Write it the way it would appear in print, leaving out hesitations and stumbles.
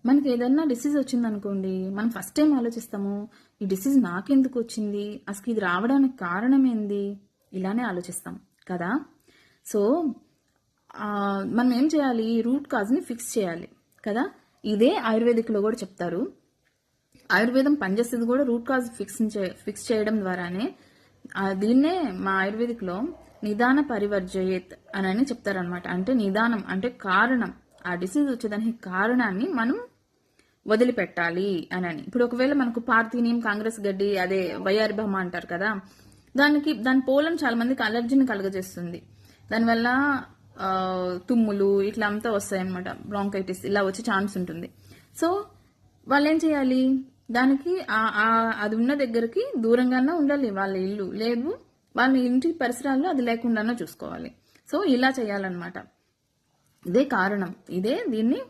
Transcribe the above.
మనకి ఏదైనా డిసీజ్ వచ్చిందనుకోండి, మనం ఫస్ట్ టైం ఆలోచిస్తాము, ఈ డిసీజ్ నాకెందుకు వచ్చింది, అసలు ఇది రావడానికి కారణం ఏంది, ఇలానే ఆలోచిస్తాం కదా. సో మనం ఏం చేయాలి, రూట్ కాజ్ని ఫిక్స్ చేయాలి కదా. ఇదే ఆయుర్వేదిక్లో కూడా చెప్తారు. ఆయుర్వేదం పనిచేసేది కూడా రూట్ కాజ్ ఫిక్స్ చేయడం ద్వారానే. దీన్నే మా ఆయుర్వేదిక్లో నిదాన పరివర్జయేత్ అని చెప్తారనమాట. అంటే నిదానం అంటే కారణం, ఆ డిసీజ్ వచ్చేదానికి కారణాన్ని మనం వదిలిపెట్టాలి అని. ఇప్పుడు ఒకవేళ మనకు పార్థీనియం కాంగ్రెస్ గడ్డి, అదే వయారిభమ అంటారు కదా, దాని పోలం చాలా మందికి అలర్జీని కలుగజేస్తుంది. దానివల్ల తుమ్ములు ఇట్లా అంతా వస్తాయన్నమాట, బ్రాంకైటిస్ ఇలా వచ్చే ఛాన్స్ ఉంటుంది. సో వాళ్ళు ఏం చేయాలి, దానికి అది ఉన్న దగ్గరికి దూరంగానే ఉండాలి వాళ్ళ ఇల్లు, లేదు వాళ్ళ ఇంటి పరిసరాల్లో అది లేకుండానే చూసుకోవాలి. సో ఇలా చేయాలన్నమాట. ఇదే కారణం, దీన్ని